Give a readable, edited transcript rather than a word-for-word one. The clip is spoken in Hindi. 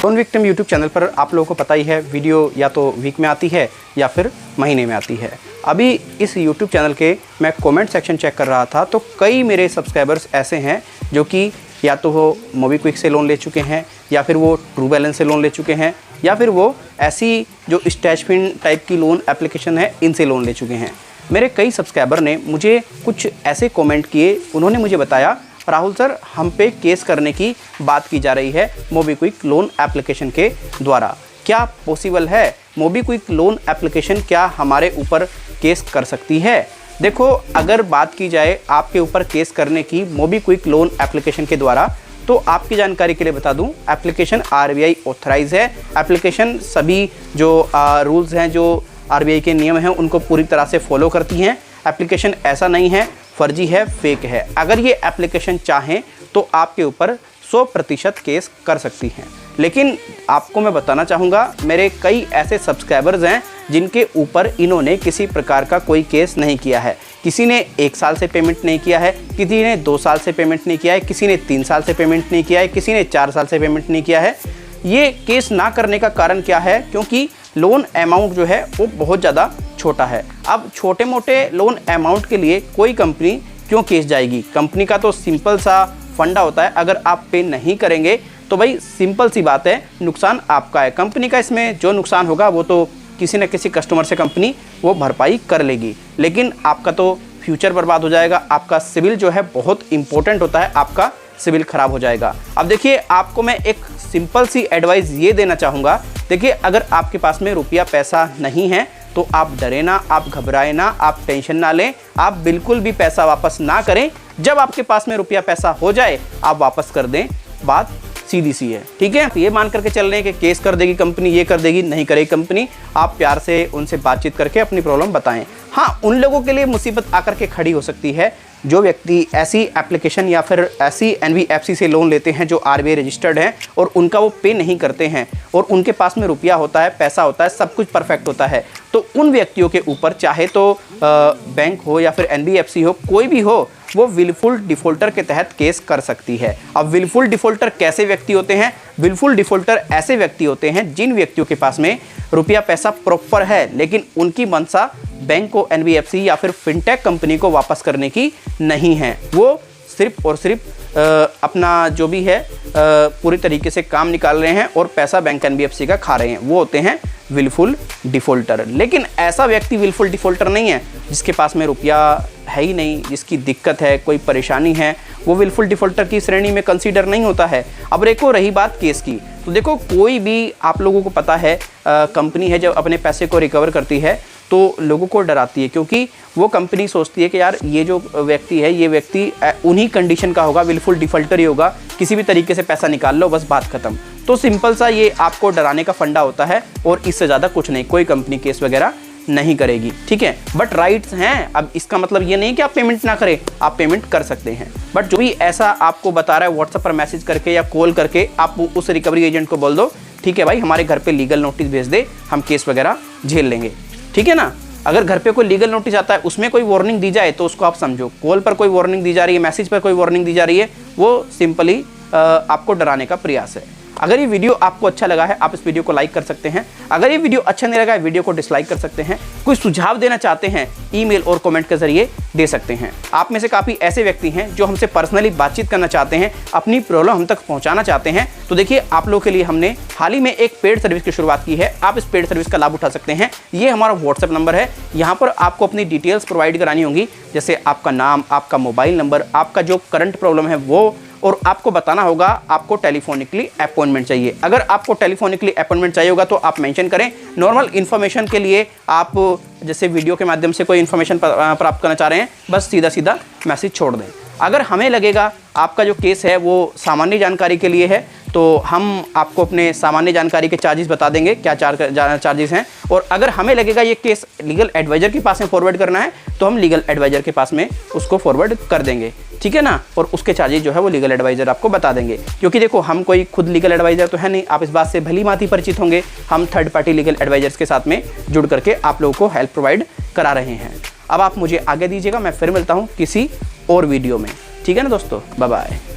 लोन विक्टिम यूट्यूब चैनल पर आप लोगों को पता ही है, वीडियो या तो वीक में आती है या फिर महीने में आती है। अभी इस यूट्यूब चैनल के मैं कमेंट सेक्शन चेक कर रहा था, तो कई मेरे सब्सक्राइबर्स ऐसे हैं जो कि या तो वो मोबीक्विक से लोन ले चुके हैं, या फिर वो ट्रू बैलेंस से लोन ले चुके हैं, या फिर वो ऐसी जो स्टैशपिन टाइप की लोन एप्लीकेशन है इनसे लोन ले चुके हैं। मेरे कई सब्सक्राइबर ने मुझे कुछ ऐसे कमेंट किए, उन्होंने मुझे बताया राहुल सर, हम पे केस करने की बात की जा रही है मोबीक्विक लोन एप्लीकेशन के द्वारा। क्या पॉसिबल है? मोबीक्विक लोन एप्लीकेशन क्या हमारे ऊपर केस कर सकती है? देखो, अगर बात की जाए आपके ऊपर केस करने की मोबीक्विक लोन एप्लीकेशन के द्वारा, तो आपकी जानकारी के लिए बता दूं, एप्लीकेशन RBI ऑथराइज है। एप्लीकेशन सभी जो रूल्स हैं, जो RBI के नियम हैं, उनको पूरी तरह से फॉलो करती हैं। एप्लीकेशन ऐसा नहीं है फर्जी है, फेक है। अगर ये एप्लीकेशन चाहें तो आपके ऊपर 100% केस कर सकती हैं। लेकिन आपको मैं बताना चाहूँगा, मेरे कई ऐसे सब्सक्राइबर्स हैं जिनके ऊपर इन्होंने किसी प्रकार का कोई केस नहीं किया है। किसी ने 1 साल से पेमेंट नहीं किया है, किसी ने 2 साल से पेमेंट नहीं किया है, किसी ने 3 साल से पेमेंट नहीं किया है, किसी ने 4 साल से पेमेंट नहीं किया है। ये केस ना करने का कारण क्या है? क्योंकि लोन अमाउंट जो है वो बहुत ज़्यादा छोटा है। अब छोटे मोटे लोन अमाउंट के लिए कोई कंपनी क्यों केस जाएगी? कंपनी का तो सिंपल सा फंडा होता है, अगर आप पे नहीं करेंगे तो भाई सिंपल सी बात है, नुकसान आपका है। कंपनी का इसमें जो नुकसान होगा वो तो किसी न किसी कस्टमर से कंपनी वो भरपाई कर लेगी, लेकिन आपका तो फ्यूचर बर्बाद हो जाएगा। आपका सिविल जो है बहुत इंपॉर्टेंट होता है, आपका सिविल खराब हो जाएगा। अब देखिए, आपको मैं एक सिंपल सी एडवाइस ये देना चाहूँगा। देखिए, अगर आपके पास में रुपया पैसा नहीं है तो आप डरे ना, आप घबराए ना, आप टेंशन ना लें, आप बिल्कुल भी पैसा वापस ना करें। जब आपके पास में रुपया पैसा हो जाए आप वापस कर दें, बात सीधी सी है, ठीक है। ये मान करके चल रहे हैं कि केस कर देगी कंपनी, ये कर देगी, नहीं करेगी कंपनी। आप प्यार से उनसे बातचीत करके अपनी प्रॉब्लम बताएं। हाँ, उन लोगों के लिए मुसीबत आकर के खड़ी हो सकती है जो व्यक्ति ऐसी एप्लीकेशन या फिर ऐसी NBFC से लोन लेते हैं जो RBI रजिस्टर्ड है और उनका वो पे नहीं करते हैं और उनके पास में रुपया होता है, पैसा होता है, सब कुछ परफेक्ट होता है। तो उन व्यक्तियों के ऊपर चाहे तो बैंक हो या फिर NBFC हो, कोई भी हो, वो विलफुल डिफ़ॉल्टर के तहत केस कर सकती है। अब विलफुल डिफ़ॉल्टर कैसे व्यक्ति होते हैं? विलफुल डिफ़ॉल्टर ऐसे व्यक्ति होते हैं जिन व्यक्तियों के पास में रुपया पैसा प्रॉपर है, लेकिन उनकी मंशा बैंक को, NBFC या फिर फिनटेक कंपनी को वापस करने की नहीं है। वो सिर्फ और सिर्फ अपना जो भी है पूरी तरीके से काम निकाल रहे हैं और पैसा बैंक NBFC का खा रहे हैं। वो होते हैं विलफुल डिफ़ॉल्टर। लेकिन ऐसा व्यक्ति विलफुल डिफ़ॉल्टर नहीं है जिसके पास में रुपया है ही नहीं, जिसकी दिक्कत है, कोई परेशानी है, वो विलफुल डिफ़ॉल्टर की श्रेणी में कंसीडर नहीं होता है। अब देखो, रही बात केस की, तो देखो, कोई भी आप लोगों को पता है कंपनी है जब अपने पैसे को रिकवर करती है तो लोगों को डराती है, क्योंकि वो कंपनी सोचती है कि यार ये जो व्यक्ति है, ये व्यक्ति उन्हीं कंडीशन का होगा, विलफुल डिफ़ॉल्टर ही होगा, किसी भी तरीके से पैसा निकाल लो, बस बात खत्म। तो सिंपल सा ये आपको डराने का फंडा होता है और इससे ज़्यादा कुछ नहीं। कोई कंपनी केस वगैरह नहीं करेगी, ठीक है। बट राइट्स हैं। अब इसका मतलब ये नहीं कि आप पेमेंट ना करें, आप पेमेंट कर सकते हैं। बट जो भी ऐसा आपको बता रहा है व्हाट्सएप पर मैसेज करके या कॉल करके, आप उस रिकवरी एजेंट को बोल दो, ठीक है भाई, हमारे घर पे लीगल नोटिस भेज दे, हम केस वगैरह झेल लेंगे, ठीक है ना। अगर घर पे कोई लीगल नोटिस आता है, उसमें कोई वार्निंग दी जाए तो उसको आप समझो। कॉल पर कोई वार्निंग दी जा रही है, मैसेज पर कोई वार्निंग दी जा रही है, वो सिंपली आपको डराने का प्रयास है। अगर ये वीडियो आपको अच्छा लगा है, आप इस वीडियो को लाइक कर सकते हैं। अगर ये वीडियो अच्छा नहीं लगा है, वीडियो को डिसलाइक कर सकते हैं। कोई सुझाव देना चाहते हैं, ईमेल और कमेंट के जरिए दे सकते हैं। आप में से काफ़ी ऐसे व्यक्ति हैं जो हमसे पर्सनली बातचीत करना चाहते हैं, अपनी प्रॉब्लम हम तक पहुंचाना चाहते हैं। तो देखिए, आप लोगों के लिए हमने हाल ही में एक पेड सर्विस की शुरुआत की है। आप इस पेड सर्विस का लाभ उठा सकते हैं। ये हमारा व्हाट्सएप नंबर है। यहाँ पर आपको अपनी डिटेल्स प्रोवाइड करानी होंगी, जैसे आपका नाम, आपका मोबाइल नंबर, आपका जो करंट प्रॉब्लम है वो, और आपको बताना होगा आपको टेलीफोनिकली अपॉइंटमेंट चाहिए। अगर आपको टेलीफोनिकली अपॉइंटमेंट चाहिए होगा तो आप मेंशन करें। नॉर्मल इन्फॉर्मेशन के लिए आप जैसे वीडियो के माध्यम से कोई इन्फॉर्मेशन प्राप्त करना चाह रहे हैं, बस सीधा सीधा मैसेज छोड़ दें। अगर हमें लगेगा आपका जो केस है वो सामान्य जानकारी के लिए है, तो हम आपको अपने सामान्य जानकारी के चार्जेस बता देंगे, क्या चार्जेस हैं। और अगर हमें लगेगा ये केस लीगल एडवाइज़र के पास में फॉरवर्ड करना है, तो हम लीगल एडवाइज़र के पास में उसको फॉरवर्ड कर देंगे, ठीक है ना। और उसके चार्जेस जो है वो लीगल एडवाइज़र आपको बता देंगे। क्योंकि देखो, हम कोई खुद लीगल एडवाइज़र तो है नहीं, आप इस बात से भली भांति परिचित होंगे। हम थर्ड पार्टी लीगल एडवाइज़र्स के साथ में जुड़ करके आप लोगों को हेल्प प्रोवाइड करा रहे हैं। अब आप मुझे आगे दीजिएगा, मैं फिर मिलता हूँ किसी और वीडियो में, ठीक है ना दोस्तों। Bye bye.